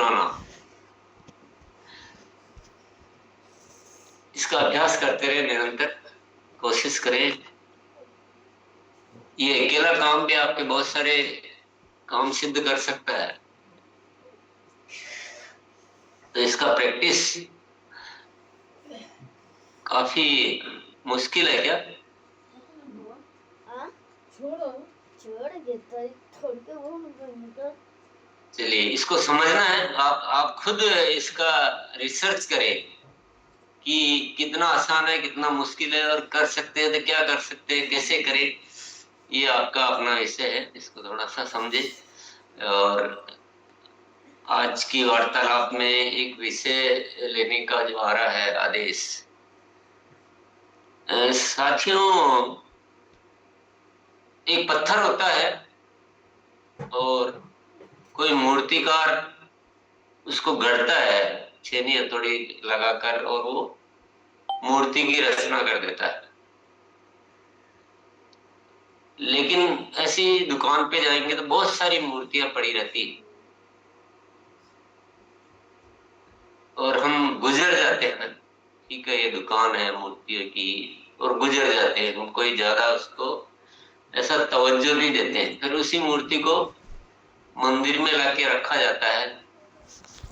पुराना। इसका अभ्यास करते रहे, निरंतर कोशिश करें। ये अकेला काम भी आपके बहुत सारे काम सिद्ध कर सकता है। तो इसका प्रैक्टिस काफी मुश्किल है क्या? चलिए, इसको समझना है। आप खुद इसका रिसर्च करें कि कितना आसान है, कितना मुश्किल है, और कर सकते हैं तो क्या कर सकते हैं, कैसे करें। ये आपका अपना विषय है, इसको थोड़ा सा समझे। और आज की वार्तालाप में एक विषय लेने का जो आ रहा है आदेश, साथियों, एक पत्थर होता है और कोई मूर्तिकार उसको गढ़ता है छेनी हथौड़ी लगाकर, और वो मूर्ति की रचना कर देता है। लेकिन ऐसी दुकान पे जाएंगे तो बहुत सारी मूर्तियां पड़ी रहती है, और हम गुजर जाते हैं। ठीक है, ये दुकान है मूर्तियों की, और गुजर जाते हैं, हम कोई ज्यादा उसको ऐसा तवज्जो नहीं देते हैं। फिर उसी मूर्ति को मंदिर में लाके रखा जाता है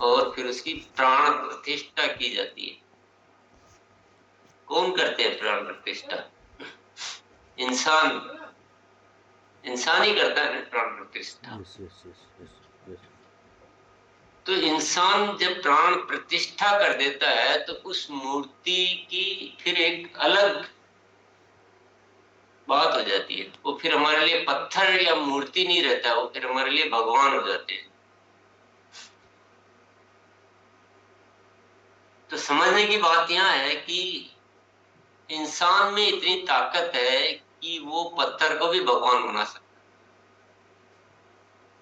और फिर उसकी प्राण प्रतिष्ठा की जाती है। कौन करते हैं प्राण प्रतिष्ठा? इंसान। इंसान ही करता है ना प्राण प्रतिष्ठा। yes, yes, yes, yes, yes. तो इंसान जब प्राण प्रतिष्ठा कर देता है तो उस मूर्ति की फिर एक अलग बात हो जाती है। वो फिर हमारे लिए पत्थर या मूर्ति नहीं रहता, वो फिर हमारे लिए भगवान हो जाते हैं। तो समझने की बात यहाँ है कि इंसान में इतनी ताकत है कि वो पत्थर को भी भगवान बना सकता है।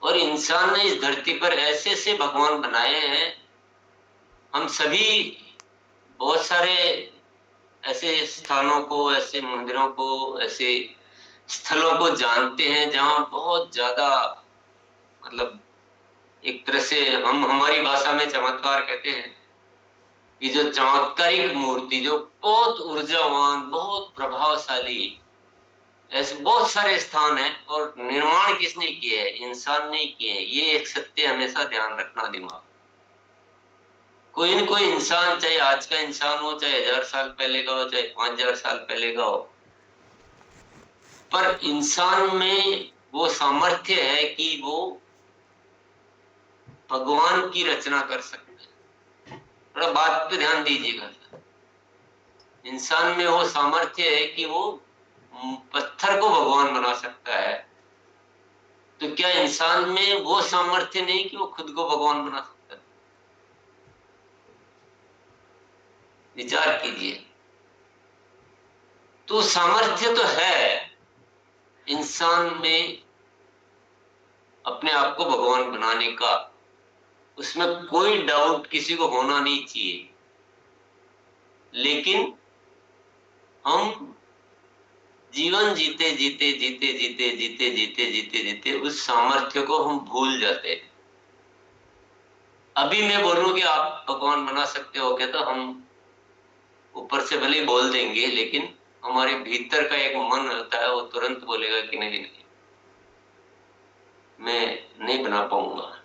और इंसान ने इस धरती पर ऐसे ऐसे भगवान बनाए हैं। हम सभी बहुत सारे ऐसे स्थानों को, ऐसे मंदिरों को, ऐसे स्थलों को जानते हैं जहां बहुत ज्यादा, मतलब एक तरह से हम हमारी भाषा में चमत्कार कहते हैं कि जो चमत्कारिक मूर्ति, जो बहुत ऊर्जावान, बहुत प्रभावशाली, ऐसे बहुत सारे स्थान हैं। और निर्माण किसने किए है? इंसान ने किए हैं। ये एक सत्य हमेशा ध्यान रखना दिमाग। कोई न कोई इंसान, चाहे आज का इंसान हो, चाहे 1000 साल पहले का हो, चाहे 5000 साल पहले का हो, पर इंसान में वो सामर्थ्य है कि वो भगवान की रचना कर सकते हैं। थोड़ा बात पे ध्यान दीजिएगा। इंसान में वो सामर्थ्य है कि वो पत्थर को भगवान बना सकता है। तो क्या इंसान में वो सामर्थ्य नहीं कि वो खुद को भगवान बना सकता है? विचार कीजिए। तो सामर्थ्य तो है इंसान में अपने आप को भगवान बनाने का, उसमें कोई डाउट किसी को होना नहीं चाहिए। लेकिन हम जीवन जीते जीते जीते जीते जीते जीते जीते जीते उस सामर्थ्य को हम भूल जाते हैं। अभी मैं बोलूं कि आप भगवान बना सकते हो क्या, तो हम ऊपर से भले बोल देंगे, लेकिन हमारे भीतर का एक मन होता है, वो तुरंत बोलेगा कि नहीं नहीं, मैं नहीं बना पाऊंगा,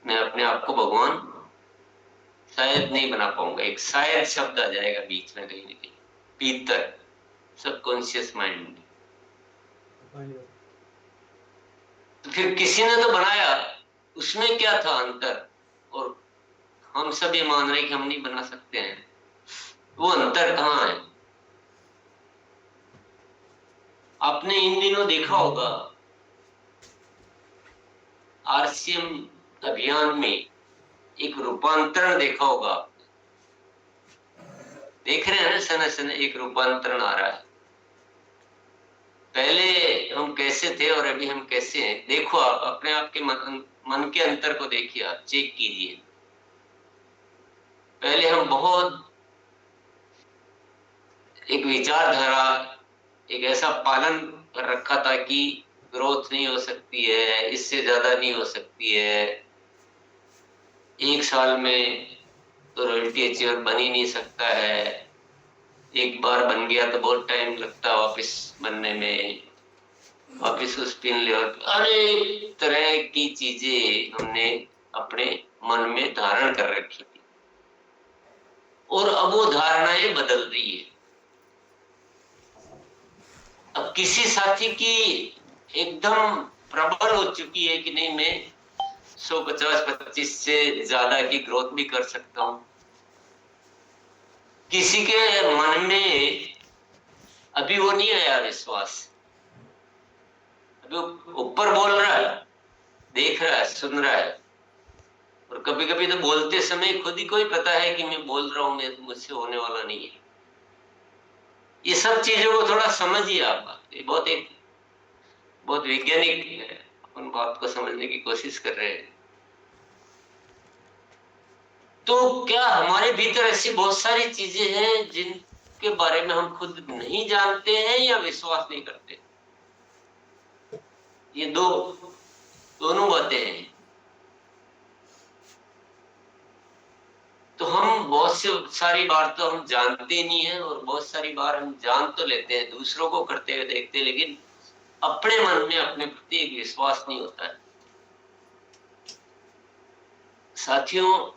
मैं अपने आप को भगवान शायद नहीं बना पाऊंगा। एक शायद शब्द आ जाएगा बीच में कहीं ना कहीं, भीतर सबकॉन्शियस माइंड में। तो फिर किसी ने तो बनाया, उसमें क्या था अंतर? और हम सब ये मान रहे हैं कि हम नहीं बना सकते हैं। वो अंतर कहाँ है? आपने इन दिनों देखा होगा आरसीएम अभियान में एक रूपांतरण देखा होगा। देख रहे हैं ना, सने सने एक रूपांतरण आ रहा है। पहले हम कैसे थे और अभी हम कैसे हैं, देखो आप अपने आप के मन के अंतर को देखिए, आप चेक कीजिए। पहले हम बहुत एक विचारधारा, एक ऐसा पालन कर रखा था कि ग्रोथ नहीं हो सकती है, इससे ज्यादा नहीं हो सकती है, एक साल में तो रॉयल्टी अचीवर बन ही नहीं सकता है, एक बार बन गया तो बहुत टाइम लगता है वापस बनने में, वापस उस पिन लेवल पे अनेक तरह की चीजें हमने अपने मन में धारण कर रखी थी और अब वो धारणाएं बदल रही है। अब किसी साथी की एकदम प्रबल हो चुकी है कि नहीं मैं 150-25 से ज्यादा की ग्रोथ भी कर सकता हूं, किसी के मन में अभी वो नहीं आया विश्वास, अभी ऊपर बोल रहा है, देख रहा है, सुन रहा है, और कभी कभी तो बोलते समय खुद ही को ही पता है कि मैं बोल रहा हूं, मैं मुझसे होने वाला नहीं है। ये सब चीजों को थोड़ा समझिए आप, ये बहुत वैज्ञानिक है, अपन बात को समझने की कोशिश कर रहे हैं। तो क्या हमारे भीतर ऐसी बहुत सारी चीजें हैं जिनके बारे में हम खुद नहीं जानते हैं या विश्वास नहीं करते? ये दोनों बातें हैं। तो हम बहुत सी सारी बार तो हम जानते नहीं है, और बहुत सारी बार हम जान तो लेते हैं, दूसरों को करते हुए देखते हैं, लेकिन अपने मन में अपने प्रति एक विश्वास नहीं होता है। साथियों,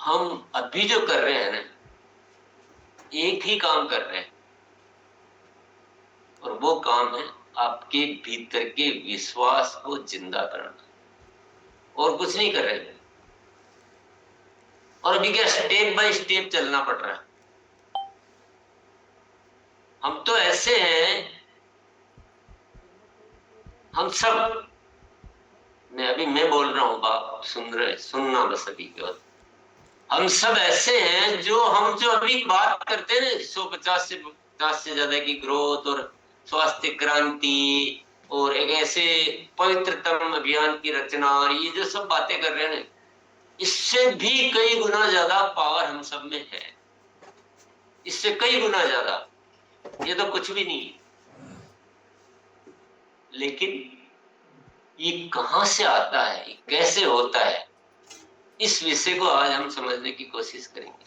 हम अभी जो कर रहे हैं ना, एक ही काम कर रहे हैं, और वो काम है आपके भीतर के विश्वास को जिंदा करना, और कुछ नहीं कर रहे। और अभी क्या स्टेप बाय स्टेप चलना पड़ रहा है। हम तो ऐसे हैं, हम सब, मैं बोल रहा हूं, बाप सुनना बस अभी के बाद। हम सब ऐसे हैं हम जो अभी बात करते हैं ना, 150 से ज्यादा की ग्रोथ और स्वास्थ्य क्रांति और एक ऐसे पवित्रतम अभियान की रचना, ये जो सब बातें कर रहे हैं, इससे भी कई गुना ज्यादा पावर हम सब में है, इससे कई गुना ज्यादा। ये तो कुछ भी नहीं है, लेकिन ये कहां से आता है, कैसे होता है, इस विषय को आज हम समझने की कोशिश करेंगे।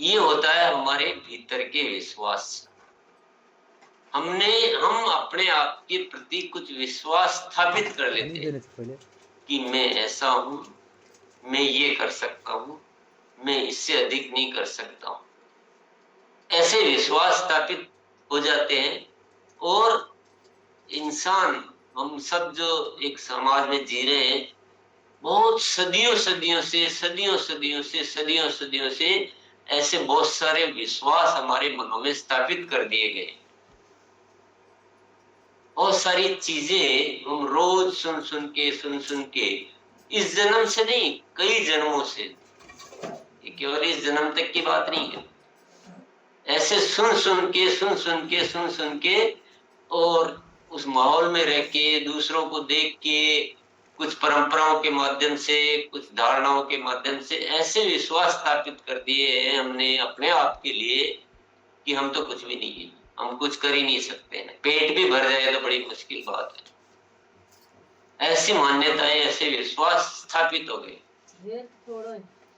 ये होता है हमारे भीतर के विश्वास। हम अपने आप के प्रति कुछ विश्वास स्थापित कर लेते हैं कि मैं ऐसा हूं, मैं ये कर सकता हूं, मैं इससे अधिक नहीं कर सकता हूं। ऐसे विश्वास स्थापित हो जाते हैं, और इंसान, हम सब जो एक समाज में जी रहे हैं, बहुत सदियों से ऐसे बहुत सारे विश्वास हमारे मनों में स्थापित कर दिए गए। बहुत सारी चीजें हम रोज सुन सुन के, इस जन्म से नहीं, कई जन्मों से, ये केवल इस जन्म तक की बात नहीं है, ऐसे सुन सुन के और उस माहौल में रह के, दूसरों को देख के, कुछ परंपराओं के माध्यम से, कुछ धारणाओं के माध्यम से ऐसे विश्वास स्थापित कर दिए हैं हमने अपने आप के लिए कि हम तो कुछ भी नहीं है, हम कुछ कर ही नहीं सकते हैं, पेट भी भर जाए तो बड़ी मुश्किल बात है। ऐसी मान्यताएं, ऐसे विश्वास स्थापित हो गए।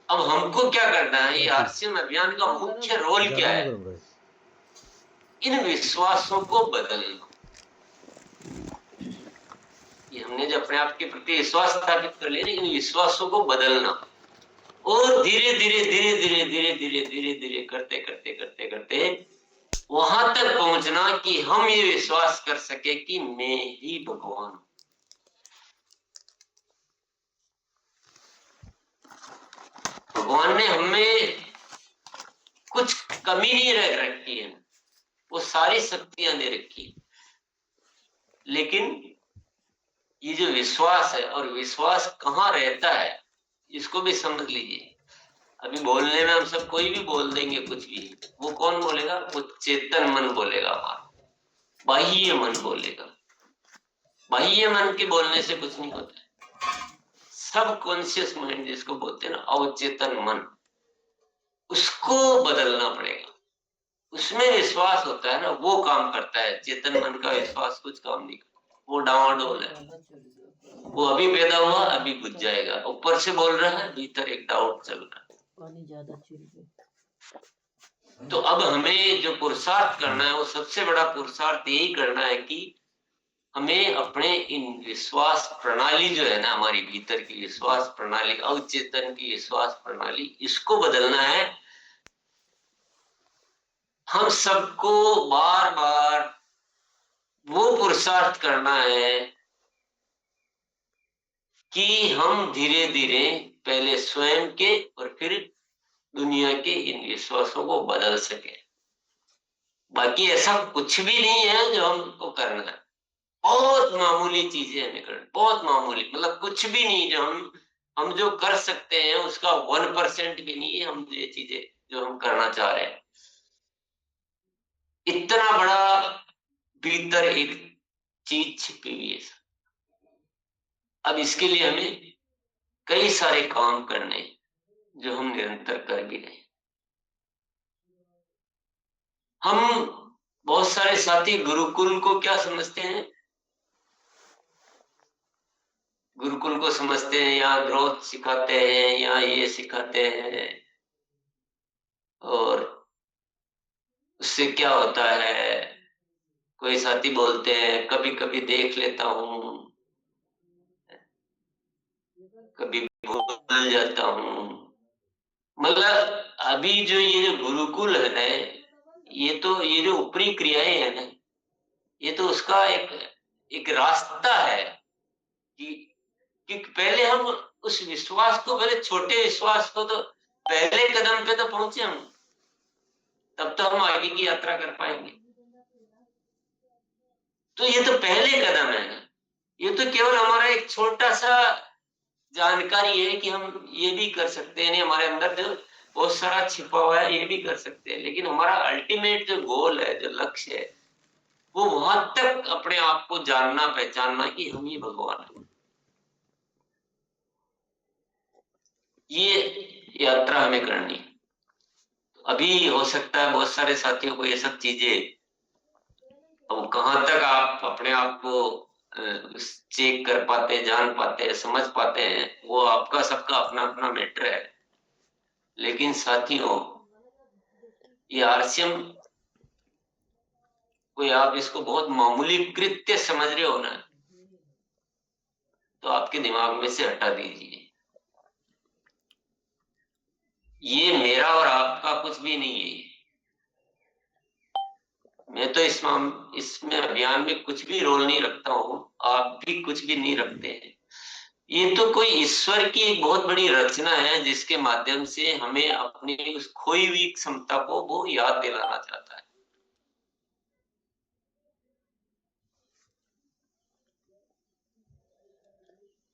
अब हमको क्या करना है? ये आरसीएम अभियान का मुख्य रोल क्या है? इन विश्वासों को बदलना। ये हमने जो अपने आप के प्रति विश्वास स्थापित कर लिया, इन विश्वासों को बदलना, और धीरे धीरे करते वहां तक पहुंचना कि हम ये विश्वास कर सके कि मैं ही भगवान हूं। भगवान ने हमें कुछ कमी नहीं रख रखी है, वो सारी शक्तियां दे रखी, लेकिन ये जो विश्वास है, और विश्वास कहाँ रहता है, इसको भी समझ लीजिए। अभी बोलने में हम सब कोई भी बोल देंगे कुछ भी, वो कौन बोलेगा? वो चेतन मन बोलेगा, हमारा बाह्य मन बोलेगा। बाह्य मन के बोलने से कुछ नहीं होता है। सब कॉन्शियस माइंड जिसको बोलते हैं ना, अवचेतन मन, उसको बदलना पड़ेगा। उसमें विश्वास होता है ना, वो काम करता है। चेतन मन का विश्वास कुछ काम नहीं करता, वो डावाडोल है। वो अभी पैदा हुआ, अभी बुझ जाएगा। ऊपर से बोल रहा है, भीतर एक डाउट चल रहा है। पानी ज्यादा छिड़ गया। तो अब हमें जो पुरुषार्थ करना है, वो सबसे बड़ा पुरुषार्थ यही करना है कि हमें अपने इन विश्वास प्रणाली जो है ना, हमारी भीतर की विश्वास प्रणाली, अवचेतन की विश्वास प्रणाली, इसको बदलना है। हम सबको बार बार वो पुरुषार्थ करना है कि हम धीरे धीरे पहले स्वयं के और फिर दुनिया के इन विश्वासों को बदल सके। बाकी ऐसा कुछ भी नहीं है जो हमको करना है। बहुत मामूली चीजें हमें करना, बहुत मामूली, मतलब कुछ भी नहीं। जो हम जो कर सकते हैं उसका 1% भी नहीं है। हम ये चीजें जो हम करना चाह रहे हैं, इतना बड़ा भीतर एक चीज छिपी हुई है। अब इसके लिए हमें कई सारे काम करने, जो हम निरंतर कर भी रहे हैं। हम बहुत सारे साथी गुरुकुल को क्या समझते हैं? गुरुकुल को समझते हैं यहाँ ग्रोथ सिखाते हैं, यहाँ ये सिखाते हैं, और उससे क्या होता है? कोई साथी बोलते हैं कभी कभी देख लेता हूँ, कभी भूल जाता हूँ। मतलब अभी जो ये जो गुरुकुल है, ये जो ऊपरी क्रियाएं है ना, ये तो उसका एक एक रास्ता है कि पहले हम उस विश्वास को, पहले छोटे विश्वास को, तो पहले कदम पे तो पहुंचे हम, तब तो हम आगे की यात्रा कर पाएंगे। तो ये तो पहले कदम है ना। ये तो केवल हमारा एक छोटा सा जानकारी है कि हम ये भी कर सकते हैं। नहीं, हमारे अंदर जो बहुत सारा छिपा हुआ है, ये भी कर सकते हैं। लेकिन हमारा अल्टीमेट जो गोल है, जो लक्ष्य है, वो वहां तक अपने आप को जानना, पहचानना कि हम ही भगवान हैं। ये यात्रा हमें करनी। अभी हो सकता है बहुत सारे साथियों को ये सब चीजें, अब कहाँ तक आप अपने आप को चेक कर पाते हैं, जान पाते हैं, समझ पाते हैं, वो आपका सबका अपना अपना मैटर है। लेकिन साथियों, ये आरसीएम कोई, आप इसको बहुत मामूली कृत्य समझ रहे हो ना, तो आपके दिमाग में से हटा दीजिए। ये मेरा और आपका कुछ भी नहीं है। मैं तो इसमें अभियान में कुछ भी रोल नहीं रखता हूँ, आप भी कुछ भी नहीं रखते हैं। ये तो कोई ईश्वर की एक बहुत बड़ी रचना है, जिसके माध्यम से हमें अपनी उस खोई हुई क्षमता को वो याद दिलाना चाहता है।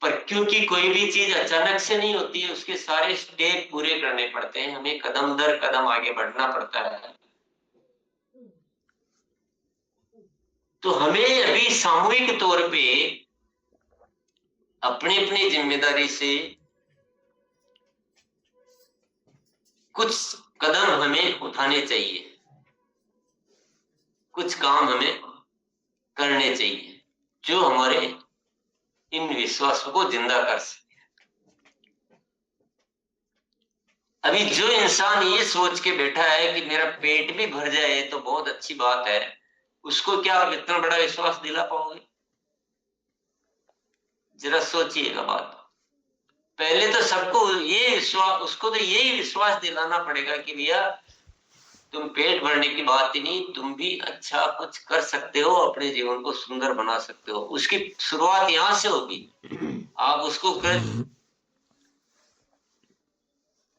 पर क्योंकि कोई भी चीज अचानक से नहीं होती है, उसके सारे स्टेप पूरे करने पड़ते हैं, हमें कदम दर कदम आगे बढ़ना पड़ता है। तो हमें अभी सामूहिक तौर पे अपनी अपनी जिम्मेदारी से कुछ कदम हमें उठाने चाहिए, कुछ काम हमें करने चाहिए, जो हमारे इन विश्वासों को जिंदा कर सके। अभी जो इंसान ये सोच के बैठा है कि मेरा पेट भी भर जाए तो बहुत अच्छी बात है, उसको क्या आप इतना बड़ा विश्वास दिला पाओगे? जरा सोचिएगा बात। पहले तो सबको ये विश्वास, उसको तो यही विश्वास दिलाना पड़ेगा कि भैया तुम पेट भरने की बात ही नहीं, तुम भी अच्छा कुछ कर सकते हो, अपने जीवन को सुंदर बना सकते हो। उसकी शुरुआत यहां से होगी। आप उसको कर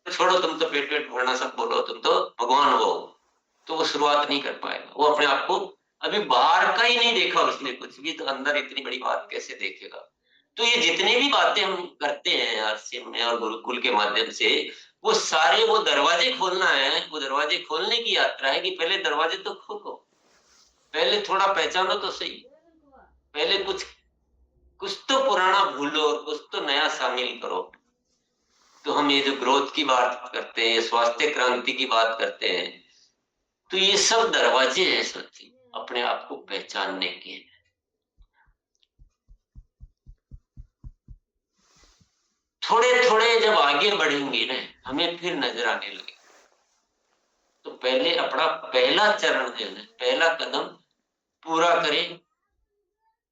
छोड़ो, तुम तो पेट पेट भरना सब बोलो, तुम तो भगवान हो, तो वो शुरुआत नहीं कर पाएगा। वो अपने आप को, अभी बाहर का ही नहीं देखा उसने कुछ भी, तो अंदर इतनी बड़ी बात कैसे देखेगा? तो ये जितनी भी बातें हम करते हैं आरसीएम में और गुरुकुल के माध्यम से, वो सारे वो दरवाजे खोलना है। वो दरवाजे खोलने की यात्रा है कि पहले दरवाजे तो खोलो, पहले थोड़ा पहचानो तो सही, पहले कुछ कुछ तो पुराना भूलो और कुछ तो नया शामिल करो। तो हम ये जो ग्रोथ की बात करते हैं, स्वास्थ्य क्रांति की बात करते हैं, तो ये सब दरवाजे हैं सच्ची अपने आप को पहचानने के। थोड़े थोड़े जब आगे बढ़ेंगे ना, हमें फिर नजर आने लगे। तो पहले अपना पहला चरण जो है, पहला कदम पूरा करें।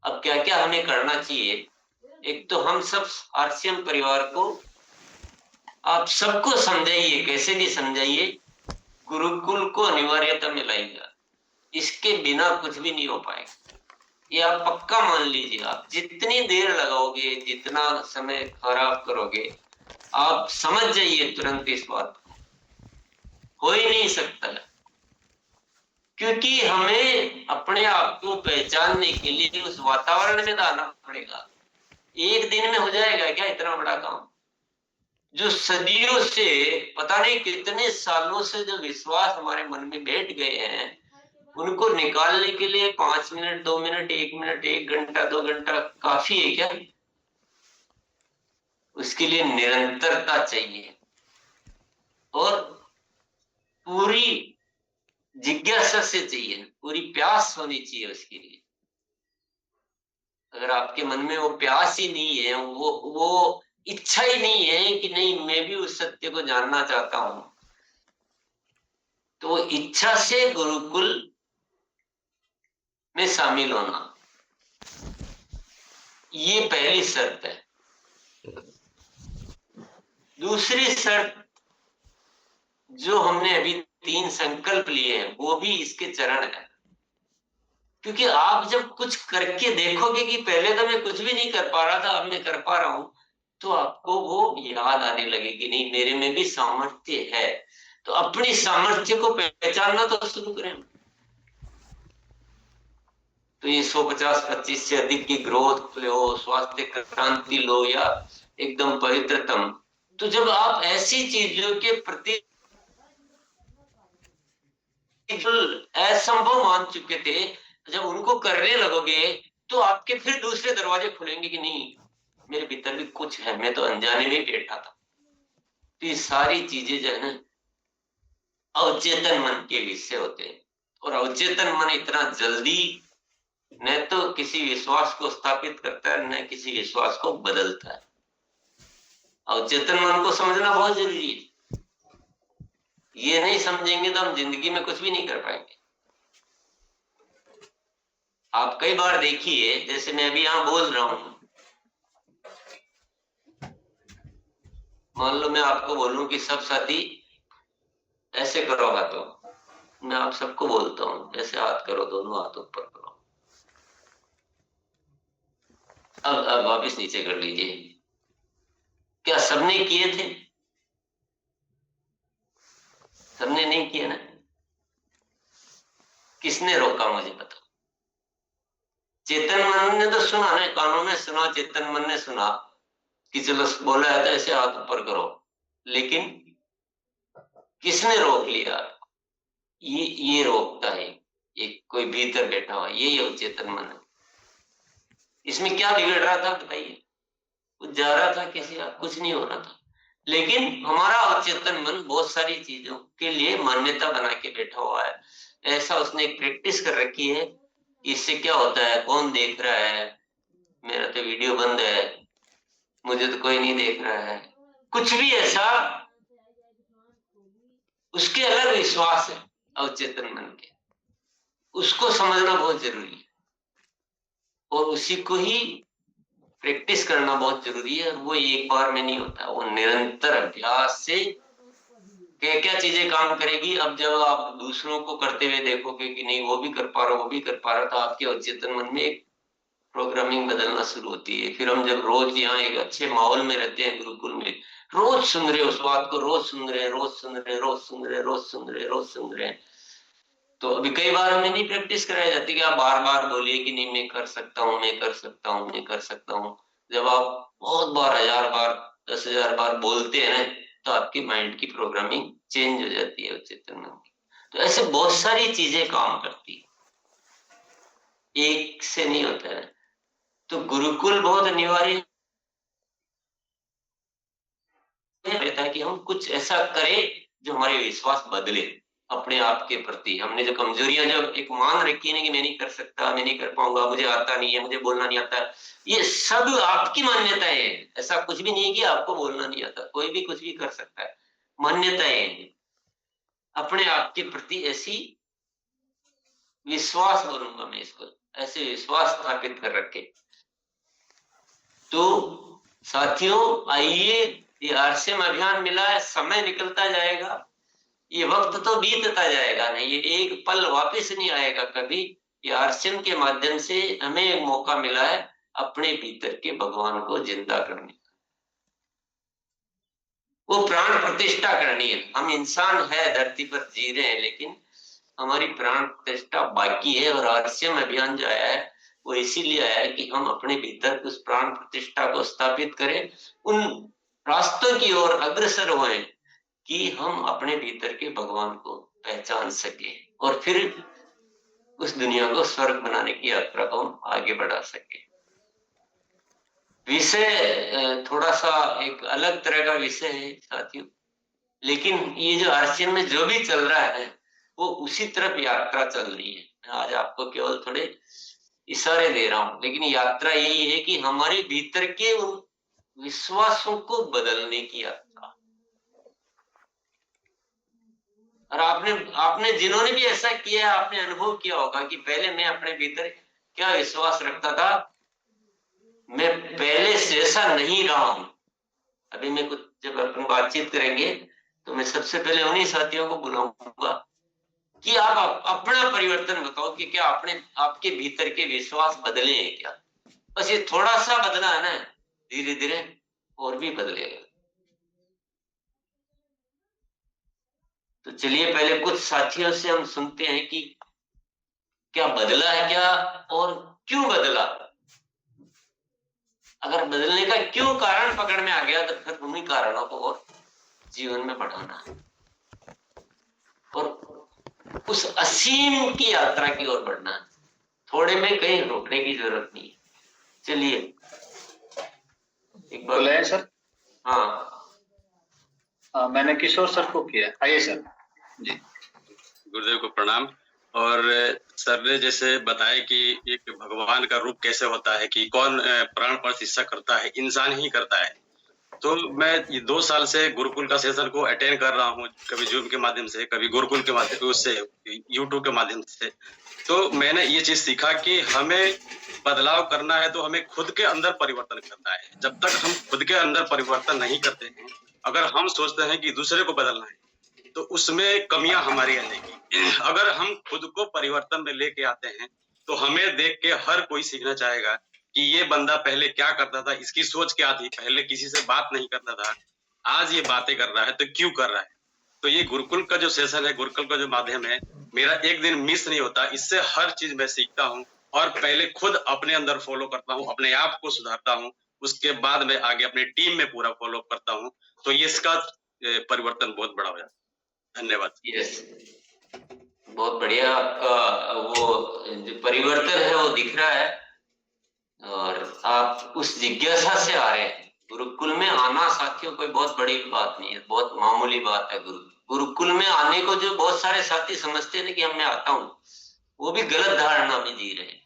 अब क्या क्या हमें करना चाहिए? एक तो हम सब आरसीएम परिवार को, आप सबको समझाइए, कैसे भी समझाइए, गुरुकुल को अनिवार्यता में लाइएगा। इसके बिना कुछ भी नहीं हो पाएगा, ये आप पक्का मान लीजिए। आप जितनी देर लगाओगे, जितना समय खराब करोगे, आप समझ जाइए तुरंत इस बात को, हो ही नहीं सकता। क्योंकि हमें अपने आप को पहचानने के लिए उस वातावरण में आना पड़ेगा। एक दिन में हो जाएगा क्या इतना बड़ा काम? जो सदियों से, पता नहीं कितने सालों से जो विश्वास हमारे मन में बैठ गए हैं, उनको निकालने के लिए 5 मिनट, 2 मिनट, 1 मिनट, 1 घंटा, 2 घंटा काफी है क्या? उसके लिए निरंतरता चाहिए और पूरी जिज्ञासा से चाहिए, पूरी प्यास होनी चाहिए उसके लिए। अगर आपके मन में वो प्यास ही नहीं है, वो इच्छा ही नहीं है कि नहीं मैं भी उस सत्य को जानना चाहता हूं, तो इच्छा से गुरुकुल में शामिल होना, ये पहली शर्त है। दूसरी शर्त जो हमने अभी 3 संकल्प लिए हैं, वो भी इसके चरण है। क्योंकि आप जब कुछ करके देखोगे कि पहले तो मैं कुछ भी नहीं कर पा रहा था, अब मैं कर पा रहा हूं, तो आपको वो याद आने लगेगी, नहीं मेरे में भी सामर्थ्य है। तो अपनी सामर्थ्य को पहचानना तो शुरू करें। तो ये 150-25 से अधिक की ग्रोथ लो, स्वास्थ्य क्रांति लो, या एकदम पवित्रतम, तो जब आप ऐसी चीजों के प्रति असंभव मान चुके थे, जब उनको करने लगोगे तो आपके फिर दूसरे दरवाजे खुलेंगे कि नहीं मेरे भीतर भी कुछ है, मैं तो अनजाने में बैठा था। तो ये सारी चीजें जो है ना, अवचेतन मन के विषय होते हैं। और अवचेतन मन इतना जल्दी न तो किसी विश्वास को स्थापित करता है, न किसी विश्वास को बदलता है। अवचेतन मन को समझना बहुत जरूरी है। ये नहीं समझेंगे तो हम जिंदगी में कुछ भी नहीं कर पाएंगे। आप कई बार देखिए, जैसे मैं अभी यहां बोल रहा हूं, मान लो मैं आपको बोलूं कि सब साथी ऐसे करो हाथों, मैं आप सबको बोलता हूं ऐसे हाथ करो, दोनों हाथ ऊपर करो। अब वापिस नीचे कर लीजिए। क्या सबने किए थे? सबने नहीं किया ना। किसने रोका मुझे बताओ? चेतन मन ने तो सुना ना, कानों में सुना, चेतन मन ने सुना कि चलो बोला है तो ऐसे हाथ ऊपर करो, लेकिन किसने रोक लिया? ये रोकता है एक कोई भीतर बैठा हुआ, यही अवचेतन मन है। इसमें क्या बिगड़ रहा था बताइए? कुछ जा रहा था किसी का? कुछ नहीं हो रहा था। लेकिन हमारा अवचेतन मन बहुत सारी चीजों के लिए मान्यता बना के बैठा हुआ है। ऐसा उसने एक प्रैक्टिस कर रखी है, इससे क्या होता है, कौन देख रहा है, मेरा तो वीडियो बंद है, मुझे तो कोई नहीं देख रहा है, कुछ भी ऐसा उसके अलग विश्वास है अवचेतन मन के। उसको समझना बहुत जरूरी है और उसी को ही प्रैक्टिस करना बहुत जरूरी है। और वो एक बार में नहीं होता, वो निरंतर अभ्यास से क्या क्या चीजें काम करेगी। अब जब आप दूसरों को करते हुए देखोगे कि नहीं वो भी कर पा रहा, वो भी कर पा रहा, तो आपके अवचेतन मन में एक प्रोग्रामिंग बदलना शुरू होती है। फिर हम जब रोज यहाँ एक अच्छे माहौल में रहते हैं, गुरुकुल में रोज सुन रहे उस बात को, रोज सुन रहे, रोज सुन रहे, रोज सुन रहे, रोज सुन रहे, रोज सुन रहे, तो अभी कई बार हमें नहीं प्रैक्टिस कराई जाती कि आप बार बार बोलिए कि नहीं मैं कर सकता हूँ, मैं कर सकता हूँ, मैं कर सकता हूँ। जब आप बहुत बार, 1000 बार, 10,000 बार बोलते हैं ना, तो आपकी माइंड की प्रोग्रामिंग चेंज हो जाती है चेतन मन की। तो ऐसे बहुत सारी चीजें काम करती है, एक से नहीं होता है। तो गुरुकुल बहुत अनिवार्य है कि हम कुछ ऐसा करें जो हमारे विश्वास बदले। अपने आप के प्रति हमने जो कमजोरियां जो एक मान रखी है ना कि मैं नहीं कर सकता, मैं नहीं कर पाऊंगा, मुझे आता नहीं है, मुझे बोलना नहीं आता, ये सब आपकी मान्यताएं हैं। ऐसा कुछ भी नहीं है कि आपको बोलना नहीं आता, कोई भी कुछ भी कर सकता है, मान्यताएं हैं। अपने आप के प्रति ऐसी विश्वास बोलूंगा मैं इसको, ऐसे विश्वास स्थापित कर रखे। तो साथियों आइए, ये आरसीएम अभियान मिला है, समय निकलता जाएगा, ये वक्त तो बीतता जाएगा नहीं, ये एक पल वापस नहीं आएगा कभी। ये आरसीएम के माध्यम से हमें एक मौका मिला है अपने भीतर के भगवान को जिंदा करने का, वो प्राण प्रतिष्ठा करनी है। हम इंसान है, धरती पर जी रहे हैं, लेकिन हमारी प्राण प्रतिष्ठा बाकी है। और आरसीएम अभियान जो आया है वो इसीलिए आया है कि हम अपने भीतर उस प्राण प्रतिष्ठा को स्थापित करें, उन रास्तों की ओर अग्रसर हुए कि हम अपने भीतर के भगवान को पहचान सके और फिर उस दुनिया को स्वर्ग बनाने की यात्रा को हम आगे बढ़ा सके। विषय थोड़ा सा एक अलग तरह का विषय है साथियों, लेकिन ये जो आरसीएम में जो भी चल रहा है वो उसी तरफ यात्रा चल रही है। मैं आज आपको केवल थोड़े इशारे दे रहा हूं, लेकिन यात्रा यही है कि हमारे भीतर के उन विश्वासों को बदलने की यात्रा। और आपने जिन्होंने भी ऐसा किया, आपने अनुभव किया होगा कि पहले मैं अपने भीतर क्या विश्वास रखता था, मैं पहले से ऐसा नहीं रहा हूं। अभी मैं कुछ जब अपन बातचीत करेंगे तो मैं सबसे पहले उन्हीं साथियों को बुलाऊंगा कि आप अपना परिवर्तन बताओ कि क्या आपने आपके भीतर के विश्वास बदले हैं क्या। बस ये थोड़ा सा बदला है ना, धीरे धीरे और भी बदलेगा। तो चलिए पहले कुछ साथियों से हम सुनते हैं कि क्या बदला है क्या और क्यों बदला। अगर बदलने का क्यों कारण पकड़ में आ गया तो फिर उन्हीं कारणों को और जीवन में बढ़ाना है और उस असीम की यात्रा की ओर बढ़ना है। थोड़े में कहीं रोकने की जरूरत नहीं है। चलिए एक बार सर। हाँ मैंने किशोर सर को किया। आइए सर जी। गुरुदेव को प्रणाम। और सर ने जैसे बताया कि एक भगवान का रूप कैसे होता है, कि कौन प्राण प्रतिष्ठा करता है, इंसान ही करता है। तो मैं ये 2 साल से गुरुकुल का सेशन को अटेंड कर रहा हूँ, कभी जूम के माध्यम से, कभी गुरुकुल के माध्यम उससे, यूट्यूब के माध्यम से। तो मैंने ये चीज सीखा कि हमें बदलाव करना है तो हमें खुद के अंदर परिवर्तन करना है। जब तक हम खुद के अंदर परिवर्तन नहीं करते हैं, अगर हम सोचते हैं कि दूसरे को बदलना है तो उसमें कमियां हमारी आएंगी। अगर हम खुद को परिवर्तन में लेके आते हैं तो हमें देख के हर कोई सीखना चाहेगा कि ये बंदा पहले क्या करता था, इसकी सोच क्या थी, पहले किसी से बात नहीं करता था, आज ये बातें कर रहा है तो क्यों कर रहा है। तो ये गुरुकुल का जो सेशन है, गुरुकुल का जो माध्यम है, मेरा एक दिन मिस नहीं होता। इससे हर चीज मैं सीखता हूँ और पहले खुद अपने अंदर फॉलो करता हूँ, अपने आप को सुधारता हूँ, उसके बाद मैं आगे अपनी टीम में पूरा फॉलो करता हूँ। तो ये इसका परिवर्तन बहुत बड़ा हो जाता है। धन्यवाद। यस, बहुत बढ़िया। आपका वो जो परिवर्तन है वो दिख रहा है और आप उस जिज्ञासा से आ रहे हैं। गुरुकुल में आना साथियों कोई बहुत बड़ी बात नहीं है, बहुत मामूली बात है। गुरुकुल में आने को जो बहुत सारे साथी समझते हैं कि मैं आता हूं, वो भी गलत धारणा में जी रहे हैं।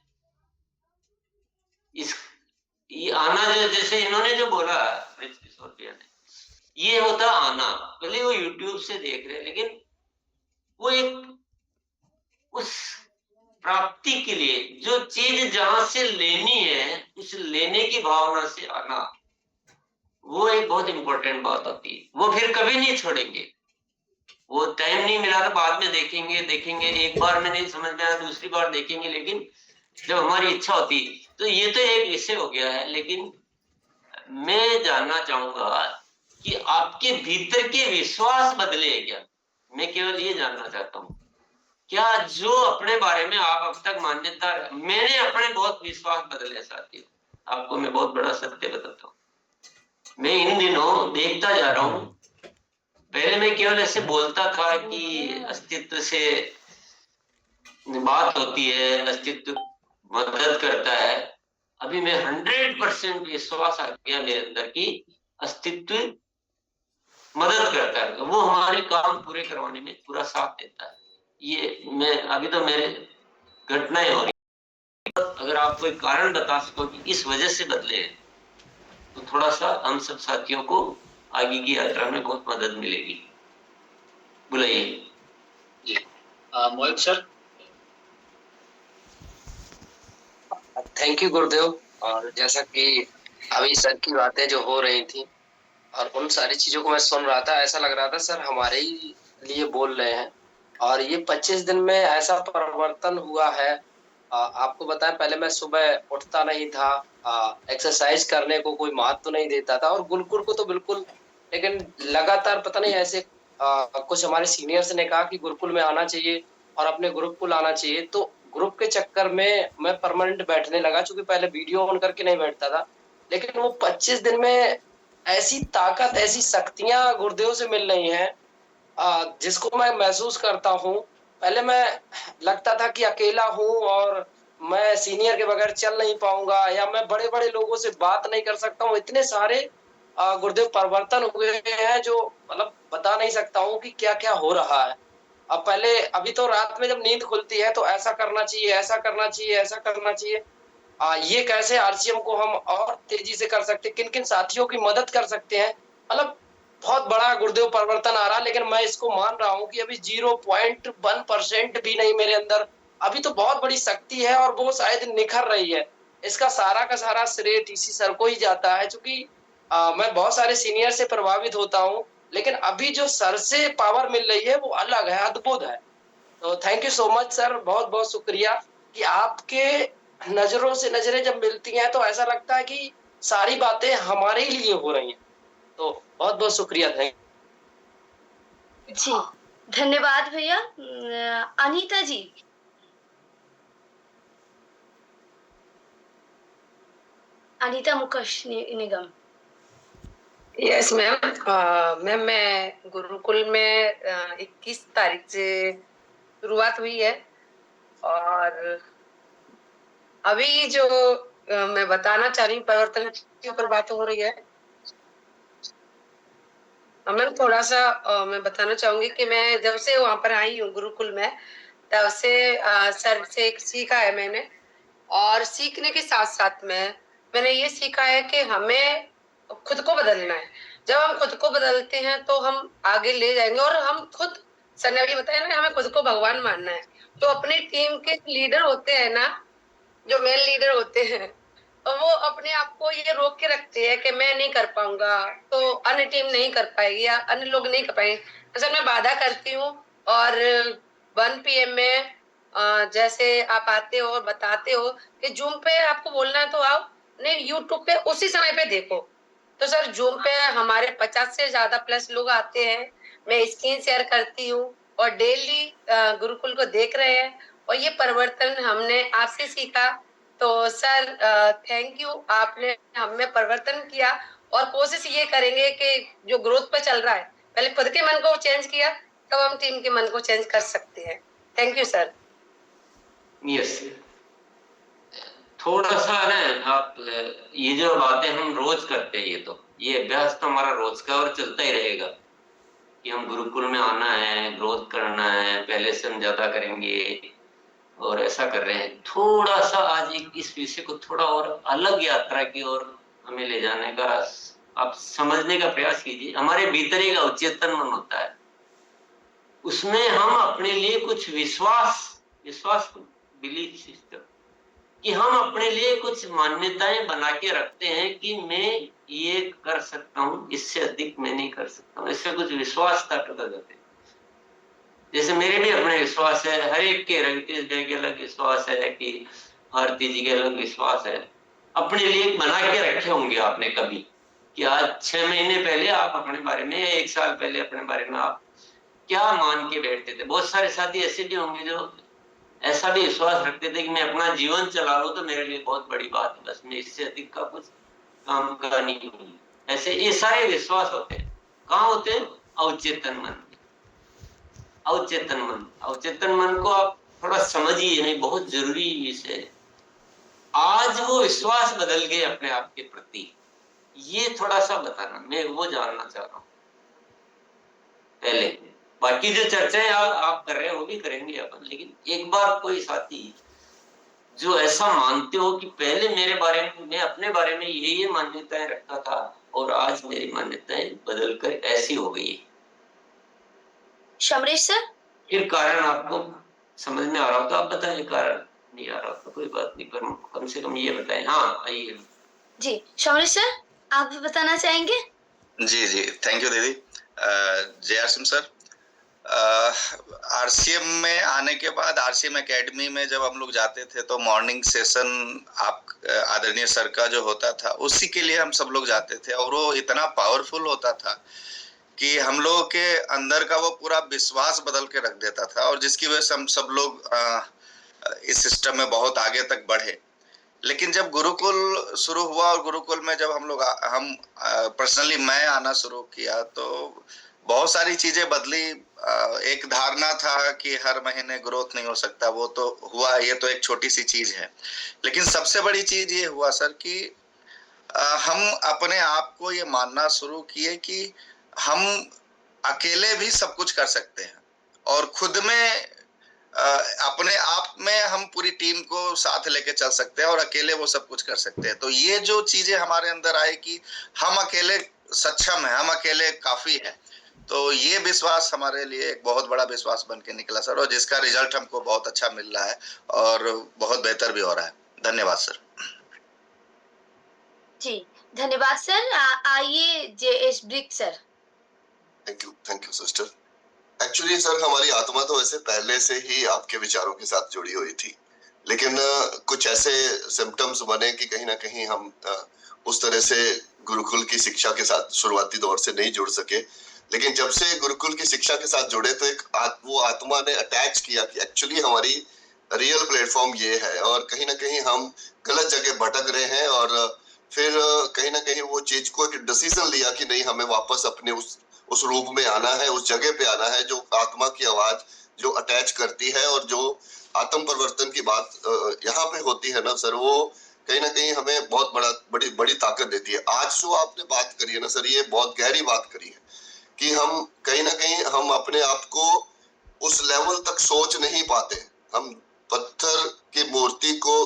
ये आना जो जैसे इन्होंने जो बोला किशोर भैया ने, ये होता आना। पहले वो यूट्यूब से देख रहे हैं, लेकिन वो एक उस प्राप्ति के लिए जो चीज जहां से लेनी है, उस लेने की भावना से आना, वो एक बहुत इंपॉर्टेंट बात होती है। वो फिर कभी नहीं छोड़ेंगे। वो टाइम नहीं मिला तो बाद में देखेंगे, एक बार में नहीं समझ में आया, दूसरी बार देखेंगे, लेकिन जब हमारी इच्छा होती। तो ये तो एक विषय हो गया है, लेकिन मैं जानना चाहूंगा कि आपके भीतर के विश्वास बदले क्या। मैं केवल ये जानना चाहता हूँ, क्या जो अपने बारे में आप अब तक मान्यता, मैंने अपने बहुत विश्वास बदले साथियों। आपको मैं बहुत बड़ा सत्य बताता हूँ, मैं इन दिनों देखता जा रहा हूँ। पहले मैं केवल ऐसे बोलता था कि अस्तित्व से बात होती है, अस्तित्व मदद करता है। अभी मैं 100% विश्वास आ गया मेरे अंदर की अस्तित्व मदद करता है, वो हमारे काम पूरे करवाने में पूरा साथ देता है। ये मैं अभी तो मेरे घटनाएं हो रही, अगर आप कोई कारण बता सको कि इस वजह से बदले हैं, तो थोड़ा सा हम सब साथियों को आगे की यात्रा में बहुत मदद मिलेगी। बुलाइए जी। मोहित सर। थैंक यू गुरुदेव। और जैसा कि अभी सर की बातें जो हो रही थी और उन सारी चीजों को मैं सुन रहा था, ऐसा लग रहा था सर हमारे ही लिए बोल रहे हैं। और ये 25 दिन में ऐसा परिवर्तन हुआ है। आपको बताएं, पहले मैं सुबह उठता नहीं था, एक्सरसाइज करने को कोई महत्व नहीं देता था, और गुरुकुल को तो बिल्कुल, लेकिन लगातार पता नहीं ऐसे कुछ हमारे सीनियर्स ने कहा कि गुरुकुल में आना चाहिए और अपने ग्रुप को लाना चाहिए। तो ग्रुप के चक्कर में मैं परमानेंट बैठने लगा, क्योंकि पहले वीडियो ऑन करके नहीं बैठता था। लेकिन वो 25 दिन में ऐसी ताकत, ऐसी शक्तियां गुरुदेव से मिल रही हैं, जिसको मैं महसूस करता हूँ। पहले मैं लगता था कि अकेला हूँ और मैं सीनियर के बगैर चल नहीं पाऊंगा, या मैं बड़े बड़े लोगों से बात नहीं कर सकता हूँ। इतने सारे गुरुदेव परिवर्तन हुए हैं जो मतलब बता नहीं सकता हूँ कि क्या क्या हो रहा है। अब पहले, अभी तो रात में जब नींद खुलती है तो ऐसा करना चाहिए, ऐसा करना चाहिए, ऐसा करना चाहिए। ये कैसे आरसीएम को हम और तेजी से कर सकते हैं, किन किन साथियों की मदद कर सकते हैं। मतलब बहुत बड़ा गुरुदेव परिवर्तन आ रहा है, लेकिन मैं इसको मान रहा हूँ कि अभी 0.1% भी नहीं मेरे अंदर। अभी तो बहुत बड़ी शक्ति है और वो शायद निखर रही है। इसका सारा का सारा श्रेय टीसी सर को ही जाता है, क्योंकि मैं बहुत सारे सीनियर से प्रभावित होता हूँ, लेकिन अभी जो सर से पावर मिल रही है वो अलग है, अद्भुत है। तो thank you so much sir, बहुत बहुत शुक्रिया कि आपके नजरों से नजरें जब मिलती हैं तो ऐसा लगता है कि सारी बातें हमारे ही लिए हो रही हैं। तो बहुत बहुत शुक्रिया। थैंक जी धन्यवाद भैया। Anita ji. Anita Mukesh Nigam. Yes ma'am. Ma'am मैं गुरुकुल में 21 तारीख से शुरुआत हुई है, और अभी जो मैं बताना चाह रही हूँ, परिवर्तन के ऊपर बात हो रही है। मैम थोड़ा सा मैं बताना चाहूंगी कि मैं जब से वहां पर आई हूँ गुरुकुल में, तब से सर से सीखा है मैंने। और सीखने के साथ साथ में मैंने ये सीखा है कि हमें खुद को बदलना है। जब हम खुद को बदलते हैं तो हम आगे ले जाएंगे, और हम खुद, सर ने अभी बताया ना, हमें खुद को भगवान मानना है। तो अपनी टीम के लीडर होते हैं ना, जो मेन लीडर होते हैं, और वो अपने आप को ये रोक के रखते हैं कि मैं नहीं कर पाऊंगा तो अन्य टीम नहीं कर पाएगी या अन्य लोग नहीं कर पाएंगे। तो सर मैं बाधा करती हूँ, और 1 PM में जैसे आप आते हो और बताते हो कि जूम पे आपको बोलना है तो आओ, नहीं यूट्यूब पे उसी समय पे देखो। तो सर जूम पे हमारे 50 से ज्यादा प्लस लोग आते हैं, मैं स्क्रीन शेयर करती हूँ और डेली गुरुकुल को देख रहे हैं, और ये परिवर्तन हमने आपसे सीखा। तो सर थैंक यू, आपने हमें परिवर्तन किया, और कोशिश ये करेंगे कि जो ग्रोथ पे चल रहा है, पहले खुद के मन को चेंज किया, तब हम टीम के मन को चेंज कर सकते हैं। Thank you sir. यस, थोड़ा सा ना आप, ये जो बातें हम रोज करते हैं, ये अभ्यास तो हमारा रोज का और चलता ही रहेगा कि हम गुरुकुल में आना है, ग्रोथ करना है, पहले से हम ज्यादा करेंगे और ऐसा कर रहे हैं। थोड़ा सा आज इस विषय को थोड़ा और अलग यात्रा की ओर हमें ले जाने का आप समझने का प्रयास कीजिए। हमारे भीतर एक अवचेतन मन होता है, उसमें हम अपने लिए कुछ विश्वास बिलीफ सिस्टम, कि हम अपने लिए कुछ मान्यताएं बना के रखते हैं कि मैं ये कर सकता हूँ, इससे अधिक मैं नहीं कर सकता हूँ। इससे कुछ विश्वास स्थापित हो जाते हैं। जैसे मेरे भी अपने विश्वास है, हर एक के रवितेश भाई के अलग विश्वास है, कि भारती जी के अलग विश्वास है। अपने लिए बना के रखे होंगे आपने कभी, कि आज 6 महीने पहले आप अपने बारे में, या 1 साल पहले अपने बारे में आप क्या मान के बैठते थे। बहुत सारे साथी ऐसे भी होंगे जो ऐसा भी विश्वास रखते थे कि मैं अपना जीवन चला लूं तो मेरे लिए बहुत बड़ी बात है, बस मैं इससे अधिक का कुछ काम का नहीं हूं। ऐसे ये सारे विश्वास होते हैं। कहाँ होते हैं? अवचेतन मन। अवचेतन मन को आप थोड़ा समझिए, नहीं बहुत जरूरी विषय है। आज वो विश्वास बदल गए अपने आप के प्रति, ये थोड़ा सा बताना, मैं वो जानना चाह रहा हूँ। पहले। बाकी जो चर्चाएं आप कर रहे हैं वो भी करेंगे अपन, लेकिन एक बार कोई साथी जो ऐसा मानते हो कि पहले मेरे बारे में, मैं अपने बारे में ये मान्यताएं रखता था और आज मेरी मान्यताएं बदलकर ऐसी हो गई है, समरेश सर। फिर कारण आपको समझ में आ रहा हो तो आप बताएं, कारण नहीं आ रहा तो कोई बात नहीं, पर कम से कम ये बताएं। हाँ आइए जी समरेश सर, आप भी बताना चाहेंगे? जी जी, थैंक यू दीदी। जय सिंह सर, आरसीएम में आने के बाद आरसीएम एकेडमी में जब हम लोग जाते थे तो मॉर्निंग सेशन आप आदरणीय सर का जो होता था उसी के लिए हम सब लोग जाते थे, और वो इतना पावरफुल होता था कि हम लोगों के अंदर का वो पूरा विश्वास बदल के रख देता था, और जिसकी वजह से हम सब लोग इस सिस्टम में बहुत आगे तक बढ़े। लेकिन जब गुरुकुल शुरू हुआ और गुरुकुल में जब हम पर्सनली मैं आना शुरू किया तो बहुत सारी चीजें बदली। एक धारणा था कि हर महीने ग्रोथ नहीं हो सकता, वो तो हुआ, ये तो एक छोटी सी चीज है। लेकिन सबसे बड़ी चीज ये हुआ सर कि हम अपने आप को ये मानना शुरू किए कि हम अकेले भी सब कुछ कर सकते हैं, और खुद में अपने आप में हम पूरी टीम को साथ लेके चल सकते हैं और अकेले वो सब कुछ कर सकते हैं। तो ये जो चीजें हमारे अंदर आई कि हम अकेले सक्षम हैं, हम अकेले काफी हैं, तो ये विश्वास हमारे लिए एक बहुत बड़ा विश्वास बन के निकला सर, और जिसका रिजल्ट हमको बहुत अच्छा मिल रहा है और बहुत बेहतर भी हो रहा है। धन्यवाद सर। जी धन्यवाद सर। आइए JS brick sir. Thank you sister. Actually sir हमारी आत्मा तो वैसे पहले से ही आपके विचारों के साथ जुड़ी हुई थी, लेकिन कुछ ऐसे सिम्टम्स बने कि कहीं ना कहीं हम उस तरह से गुरुकुल की शिक्षा के साथ शुरुआती दौर से नहीं जुड़ सके। लेकिन जब से गुरुकुल की शिक्षा के साथ जुड़े तो वो आत्मा ने अटैच किया कि एक्चुअली हमारी रियल प्लेटफॉर्म ये है, और कहीं ना कहीं हम गलत जगह भटक रहे हैं, और फिर कहीं ना कहीं वो चीज को एक डिसीजन लिया कि नहीं, हमें वापस अपने उस रूप में आना है, उस जगह पे आना है जो आत्मा की आवाज जो अटैच करती है, और जो आत्म परिवर्तन की बात यहाँ पे होती है ना सर, वो कहीं ना कहीं हमें बहुत बड़ी ताकत देती है। आज जो आपने बात करी है ना सर, ये बहुत गहरी बात करी है कि हम कहीं ना कहीं हम अपने आप को उस लेवल तक सोच नहीं पाते। हम पत्थर की मूर्ति को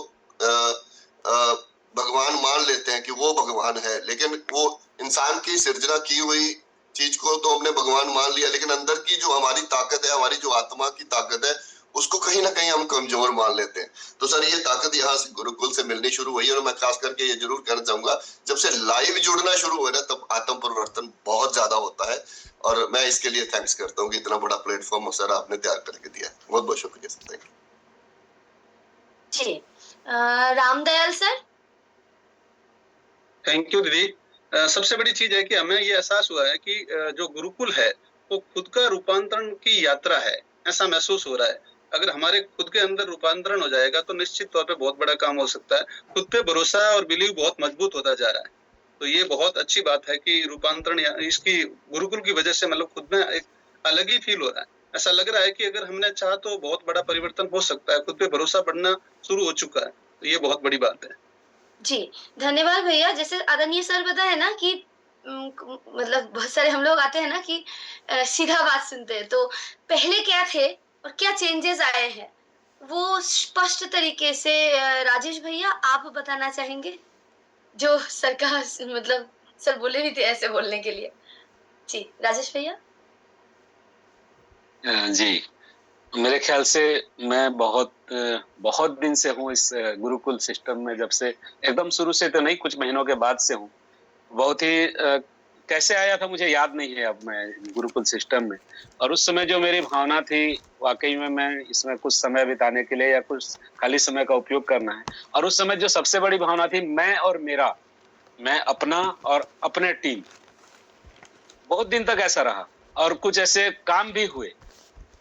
भगवान मान लेते हैं कि वो भगवान है, लेकिन वो इंसान की सृजना की हुई चीज को तो हमने भगवान मान लिया, लेकिन अंदर की जो हमारी ताकत है, हमारी जो आत्मा की ताकत है, उसको कहीं ना कहीं हम कमजोर मान लेते हैं। तो सर ये ताकत यहाँ से गुरुकुल से मिलनी शुरू हुई है, और मैं खास करके ये जरूर कहना चाहूंगा, जब से लाइव जुड़ना शुरू हुआ ना तब आत्म परिवर्तन बहुत ज्यादा होता है, और मैं इसके लिए थैंक्स करता हूँ कि इतना बड़ा प्लेटफॉर्म सर आपने तैयार करके दिया। बहुत बहुत शुक्रिया sir. Thank you ji. Ramdayal sir. Thank you दीदी। सबसे बड़ी चीज है कि हमें ये एहसास हुआ है कि जो गुरुकुल है वो खुद का रूपांतरण की यात्रा है, ऐसा महसूस हो रहा है। अगर हमारे खुद के अंदर रूपांतरण हो जाएगा तो निश्चित तौर पे बहुत बड़ा काम हो सकता है। खुद पे भरोसा और बिलीव बहुत मजबूत होता जा रहा है, तो ये बहुत अच्छी बात है कि रूपांतरण इसकी गुरुकुल की वजह से मतलब खुद में एक अलग ही फील हो रहा है। ऐसा लग रहा है कि अगर हमने चाहा तो बहुत बड़ा परिवर्तन हो सकता है, खुद पे भरोसा बढ़ना शुरू हो चुका है, तो ये बहुत बड़ी बात है। जी धन्यवाद भैया। जैसे आदरणीय सर बताया ना कि मतलब बहुत सारे हम लोग आते हैं ना कि सीधा बात सुनते हैं, तो पहले क्या थे और क्या चेंजेस आए हैं वो स्पष्ट तरीके से राजेश भैया आप बताना चाहेंगे? जो सर का मतलब सर बोले भी थे ऐसे बोलने के लिए। जी राजेश भैया। जी मेरे ख्याल से मैं बहुत दिन से हूँ इस गुरुकुल सिस्टम में, जब से एकदम शुरू से तो नहीं, कुछ महीनों के बाद से हूँ। बहुत ही कैसे आया था मुझे याद नहीं है अब मैं गुरुकुल सिस्टम में, और उस समय जो मेरी भावना थी वाकई में मैं इसमें कुछ समय बिताने के लिए या कुछ खाली समय का उपयोग करना है, और उस समय जो सबसे बड़ी भावना थी मैं और मेरा, मैं अपना और अपने टीम, बहुत दिन तक ऐसा रहा। और कुछ ऐसे काम भी हुए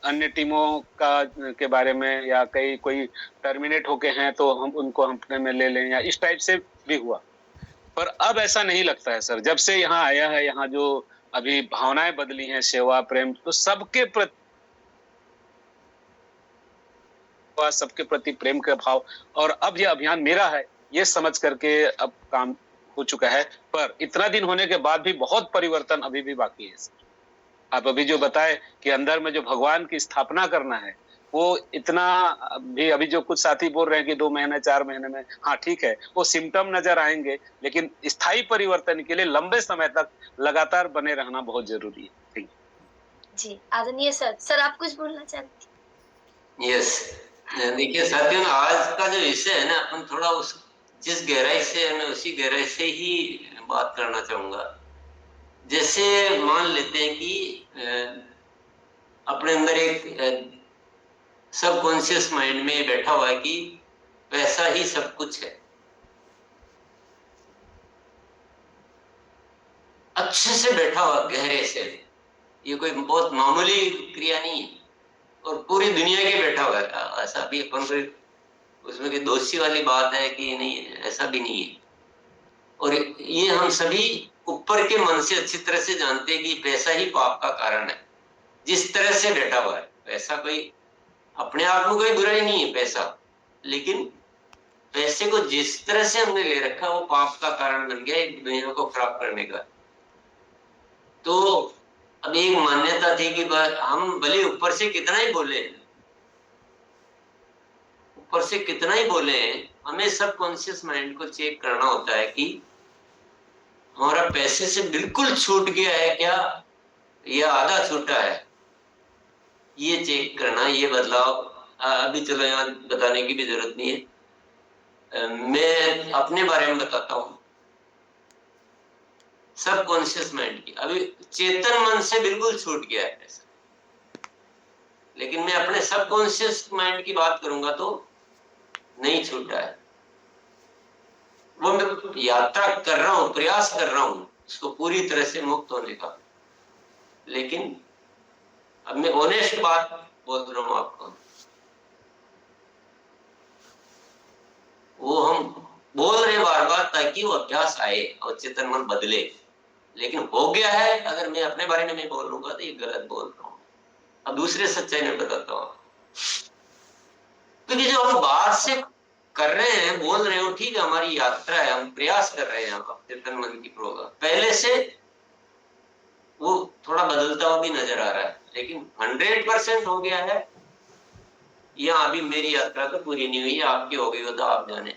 अन्य टीमों के बारे में, या कोई टर्मिनेट होके हैं तो हम उनको अपने में ले लें, या इस टाइप से भी हुआ। पर अब ऐसा नहीं लगता है सर, जब से यहाँ आया है, यहाँ जो अभी भावनाएं बदली हैं, सेवा प्रेम, तो सबके प्रति प्रेम का भाव, और अब ये अभियान मेरा है ये समझ करके अब काम हो चुका है। पर इतना दिन होने के बाद भी बहुत परिवर्तन अभी भी बाकी है सर। आप अभी जो बताए कि अंदर में जो भगवान की स्थापना करना है, वो इतना भी अभी जो कुछ साथी बोल रहे हैं कि 2 महीने 4 महीने में, हाँ ठीक है, वो सिम्टम नजर आएंगे, लेकिन स्थायी परिवर्तन के लिए लंबे समय तक लगातार बने रहना बहुत जरूरी है। ठीक जी, आदरणीय सर आप कुछ बोलना चाहते हैं? यस, देखिए साथियों, आज का जो विषय है ना, अपन थोड़ा उस जिस गहराई से है मैं उसी गहराई से ही बात करना चाहूंगा। जैसे मान लेते हैं कि अपने अंदर एक सबकॉन्शियस माइंड में बैठा हुआ है कि पैसा ही सब कुछ है। अच्छे से बैठा हुआ, गहरे से, ये कोई बहुत मामूली क्रिया नहीं है, और पूरी दुनिया के बैठा हुआ है। ऐसा भी अपन को उसमें की दोषी वाली बात है कि नहीं, ऐसा भी नहीं है। और ये हम सभी ऊपर के मन से अच्छी तरह से जानते हैं कि पैसा ही पाप का कारण है। जिस तरह से बैठा हुआ है पैसा, कोई अपने आप में कोई बुराई नहीं है पैसा, लेकिन पैसे को जिस तरह से हमने ले रखा वो पाप का कारण बन गया दुनिया को खराब करने का। तो अब एक मान्यता थी कि हम भले ऊपर से कितना ही बोले, ऊपर से कितना ही बोले, हमें सबकॉन्शियस माइंड को चेक करना होता है कि हमारा पैसे से बिल्कुल छूट गया है क्या, या आधा छूटा है। ये चेक करना, ये बदलाव अभी चलो यहाँ बताने की भी जरूरत नहीं है। मैं अपने बारे में बताता हूँ सबकॉन्शियस माइंड की। अभी चेतन मन से बिल्कुल छूट गया है पैसा, लेकिन मैं अपने सबकॉन्शियस माइंड की बात करूंगा तो नहीं छूटा है। वो मैं यात्रा कर रहा हूँ, प्रयास कर रहा हूँ इसको पूरी तरह से मुक्त होने का, लेकिन अब मैं ऑनेस्ट बात बोल रहा हूँ आपको। वो हम बोल रहे बार बार ताकि वो अभ्यास आए और चेतन मन बदले, लेकिन हो गया है। अगर मैं अपने बारे में नहीं बोल लूंगा तो ये गलत बोल रहा हूँ। अब दूसरे सच्चाई में बताता हूँ, क्योंकि जो हम बाहर से कर रहे हैं, बोल रहे हो, ठीक है, हमारी यात्रा है, हम प्रयास कर रहे हैं चेतन मन की प्रोग्राम पहले से वो थोड़ा बदलता हुआ भी नजर आ रहा है, लेकिन 100% हो गया है या अभी मेरी यात्रा तो पूरी नहीं हुई है। आपकी हो गई हो तो आप जाने।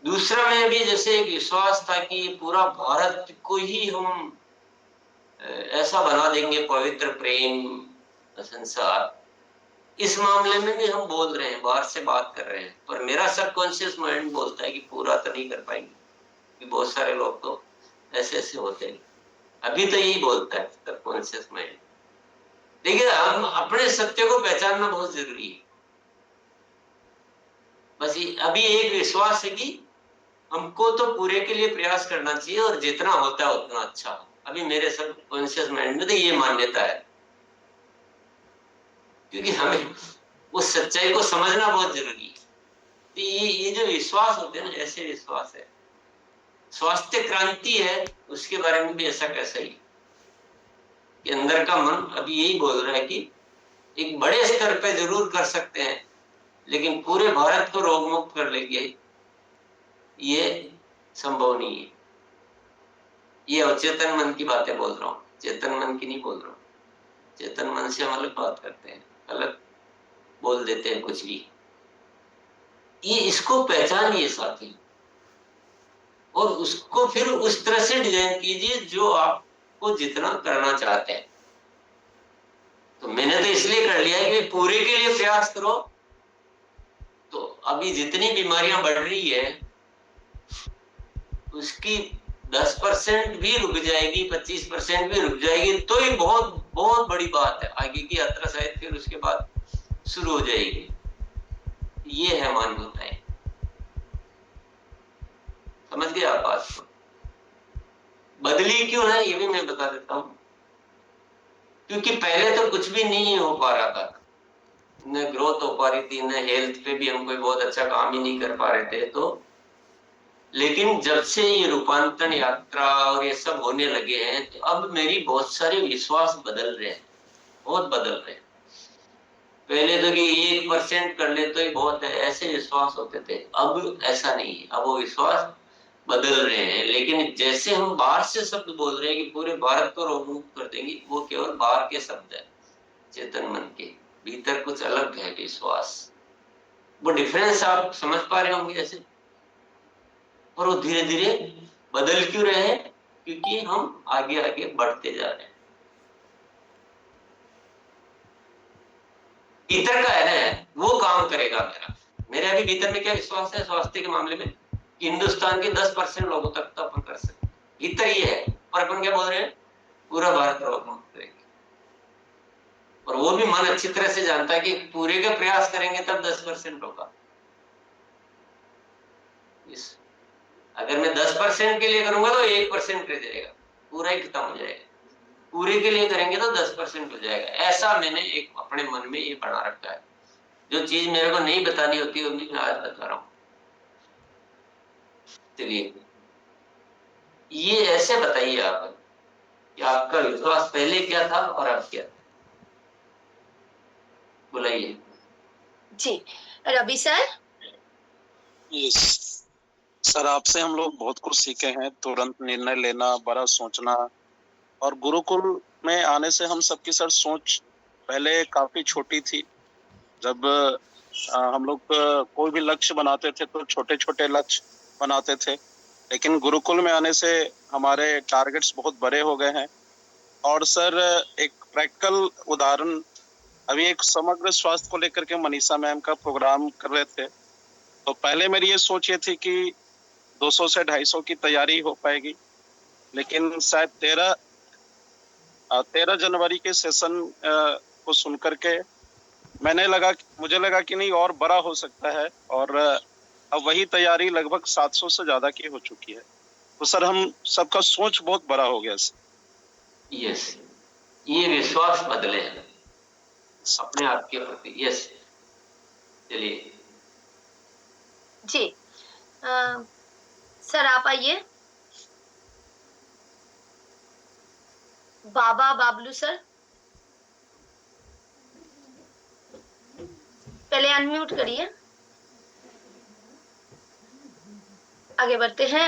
दूसरा में भी जैसे एक विश्वास था कि पूरा भारत को ही हम ऐसा बना देंगे पवित्र प्रेम संसार। इस मामले में भी हम बोल रहे हैं, बाहर से बात कर रहे हैं, पर मेरा सबकॉन्शियस माइंड बोलता है कि पूरा तो नहीं कर पाएंगे, कि बहुत सारे लोग तो ऐसे ऐसे होते हैं। अभी तो यही बोलता है सबकॉन्शियस माइंड। देखिए, हम अपने सत्य को पहचानना बहुत जरूरी है। बस अभी एक विश्वास है कि हमको तो पूरे के लिए प्रयास करना चाहिए और जितना होता है उतना अच्छा। अभी मेरे सबकॉन्शियस माइंड में तो ये मान्यता है, क्योंकि हमें उस सच्चाई को समझना बहुत जरूरी है। तो ये जो विश्वास होते हैं ना, ऐसे विश्वास है। स्वास्थ्य क्रांति है, उसके बारे में भी ऐसा कैसा ही कि अंदर का मन अभी यही बोल रहा है कि एक बड़े स्तर पे जरूर कर सकते हैं, लेकिन पूरे भारत को रोग मुक्त कर लेंगे, ये संभव नहीं है। ये अचेतन मन की बातें बोल रहा हूँ, चेतन मन की नहीं बोल रहा हूँ। चेतन मन से हम अलग बात करते हैं, अलग बोल देते हैं कुछ भी। ये इसको पहचानिए साथी, और उसको फिर उस तरह से डिजाइन कीजिए जो आपको जितना करना चाहते हैं। तो मैंने तो इसलिए कर लिया है कि पूरे के लिए प्रयास करो, तो अभी जितनी बीमारियां बढ़ रही है उसकी 10% भी रुक जाएगी, 25% भी रुक जाएगी, तो ही बहुत बहुत बड़ी बात है। आगे की यात्रा शायद फिर उसके बाद शुरू हो जाएगी। ये है मान्यताएं। समझ गए आप बात को? बदली क्यों है ये भी मैं बता देता हूँ। क्योंकि पहले तो कुछ भी नहीं हो पा रहा था, न ग्रोथ हो पा रही थी, न हेल्थ पे भी हम कोई बहुत अच्छा काम ही नहीं कर पा रहे थे। तो लेकिन जब से ये रूपांतरण यात्रा और ये सब होने लगे हैं, तो अब मेरी बहुत सारे विश्वास बदल रहे हैं, बहुत बदल रहे हैं। पहले तो कि 1% कर ले तो ही बहुत है, ऐसे विश्वास होते थे। अब ऐसा नहीं है। अब वो विश्वास बदल रहे हैं, लेकिन जैसे हम बाहर से शब्द बोल रहे हैं कि पूरे भारत को रोगमुक्त कर देंगे, वो केवल बाहर के शब्द है। चेतन मन के भीतर कुछ अलग है विश्वास। वो डिफरेंस आप समझ पा रहे होंगे ऐसे। और वो धीरे धीरे बदल क्यों रहे हैं? क्योंकि हम आगे आगे बढ़ते जा रहे हैं। भीतर का है ना, वो काम करेगा। मेरे अभी भीतर में क्या विश्वास है स्वास्थ्य के मामले में कि हिंदुस्तान के 10% लोगों तक तो अपन कर सकते। भीतर ये है, और अपन क्या बोल रहे हैं? पूरा भारत रोगमुक्त करेंगे। और वो भी मन अच्छी तरह से जानता है कि पूरे का प्रयास करेंगे तब 10% होगा। अगर मैं 10% के लिए करूंगा तो 1% रह जाएगा, पूरा ही खत्म हो जाएगा। पूरे के लिए करेंगे तो 10% हो जाएगा। ऐसा मैंने एक अपने मन में ये बना रखा है। जो चीज मेरे को नहीं बतानी होती वो मैं आज बता रहा हूं। चलिए, ये ऐसे बताइए आप कि आपका विश्वास पहले क्या था और अब क्या था? बुलाइए जी। रवि सर। सर, आपसे हम लोग बहुत कुछ सीखे हैं। तुरंत निर्णय लेना, बड़ा सोचना। और गुरुकुल में आने से हम सबकी सर सोच पहले काफी छोटी थी। जब हम लोग कोई भी लक्ष्य बनाते थे तो छोटे छोटे लक्ष्य बनाते थे, लेकिन गुरुकुल में आने से हमारे टारगेट्स बहुत बड़े हो गए हैं। और सर, एक प्रैक्टिकल उदाहरण, अभी एक समग्र स्वास्थ्य को लेकर के मनीषा मैम का प्रोग्राम कर रहे थे, तो पहले मेरी ये सोच ये थी कि 200 से 250 की तैयारी हो पाएगी, लेकिन शायद 13 जनवरी के सेशन को सुन करके मुझे लगा कि नहीं, और बड़ा हो सकता है। और अब वही तैयारी लगभग 700 से ज्यादा की हो चुकी है। तो सर, हम सबका सोच बहुत बड़ा हो गया। यस, ये विश्वास बदले हैं अपने आप के प्रति। यस, चलिए जी। सर आप आइए। बाबलू सर, पहले अनम्यूट करिए। आगे बढ़ते हैं।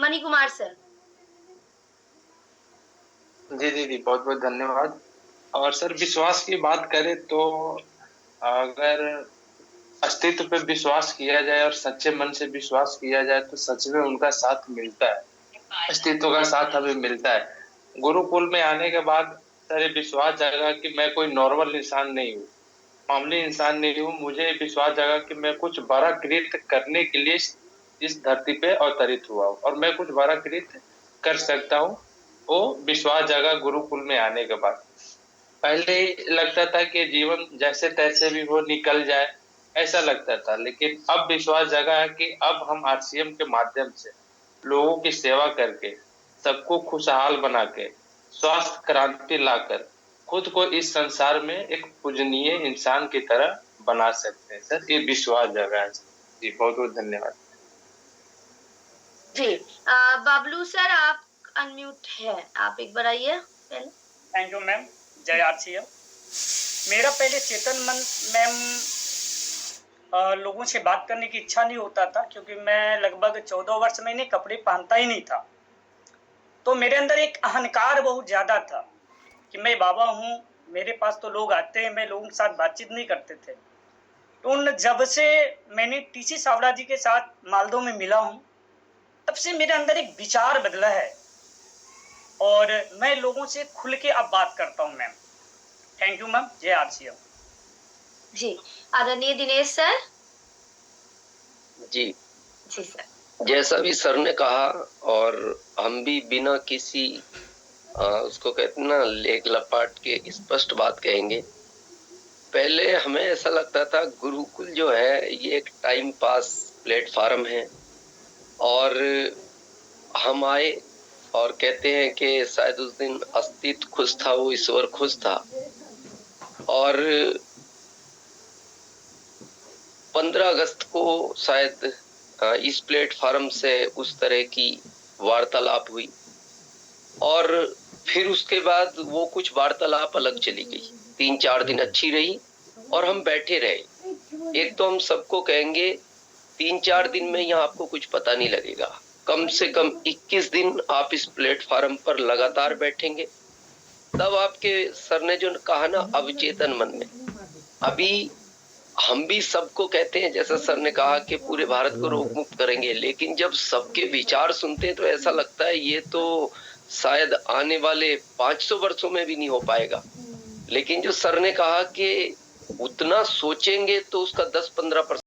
मणि कुमार सर। जी, बहुत बहुत धन्यवाद। और सर, विश्वास की बात करें तो अगर अस्तित्व पे विश्वास किया जाए और सच्चे मन से विश्वास किया जाए तो सच में उनका साथ मिलता है, अस्तित्व का साथ हमें मिलता है। गुरुकुल में आने के बाद सर ये विश्वास जागा कि मैं कोई नॉर्मल इंसान नहीं हूँ, मामूली इंसान नहीं हूँ। मुझे विश्वास जागा कि मैं कुछ बड़ा कृत्य करने के लिए इस धरती पे अवतरित हुआ हूँ और मैं कुछ बड़ा कृत्य कर सकता हूँ। वो विश्वास जागा गुरुकुल में आने के बाद। पहले लगता था कि जीवन जैसे तैसे भी हो निकल जाए, ऐसा लगता था, लेकिन अब विश्वास जागा है कि अब हम आरसीएम के माध्यम से लोगों की सेवा करके, सबको खुशहाल बना के, स्वास्थ्य क्रांति लाकर खुद को इस संसार में एक पूजनीय इंसान की तरह बना सकते हैं। सर, ये विश्वास जागा है। जी, बहुत बहुत धन्यवाद। जी। बाबलू सर, आप अनम्यूट है, आप एक बार आइए पहले। Thank you ma'am. जय आरसीएम। मेरा पहले चेतन मन मैम लोगों से बात करने की इच्छा नहीं होता था, क्योंकि मैं लगभग 14 वर्ष में इन्हें कपड़े पहनता ही नहीं था। तो मेरे अंदर एक अहंकार बहुत ज्यादा था कि मैं बाबा हूँ, मेरे पास तो लोग आते हैं, मैं लोगों के साथ बातचीत नहीं करते थे। तो जब से मैंने टीसी सावड़ा जी के साथ मालदो में मिला हूँ, तब से मेरे अंदर एक विचार बदला है और मैं लोगों से खुल के अब बात करता हूँ मैम। Thank you ma'am. जय आरसीएम। जी। आदरणीय दिनेश सर। जी सर। जैसा भी सर ने कहा, और हम भी बिना किसी उसको कहते ना लेख लपाट के स्पष्ट बात कहेंगे। पहले हमें ऐसा लगता था गुरुकुल जो है ये एक टाइम पास प्लेटफार्म है, और हम आए और कहते हैं कि शायद उस दिन अस्तित्व खुश था, वो ईश्वर खुश था। और 15 अगस्त को शायद इस प्लेटफार्म से उस तरह की वार्तालाप हुई, और फिर उसके बाद वो कुछ वार्तालाप अलग चली गई। 3-4 दिन अच्छी रही और हम बैठे रहे। एक तो हम सबको कहेंगे 3-4 दिन में यहाँ आपको कुछ पता नहीं लगेगा, कम से कम 21 दिन आप इस प्लेटफार्म पर लगातार बैठेंगे, तब आपके सर ने जो कहा ना अवचेतन मन में, अभी हम भी सबको कहते हैं जैसा सर ने कहा कि पूरे भारत को रोग मुक्त करेंगे, लेकिन जब सबके विचार सुनते हैं तो ऐसा लगता है ये तो शायद आने वाले 500 वर्षों में भी नहीं हो पाएगा। लेकिन जो सर ने कहा कि उतना सोचेंगे तो उसका 10-15%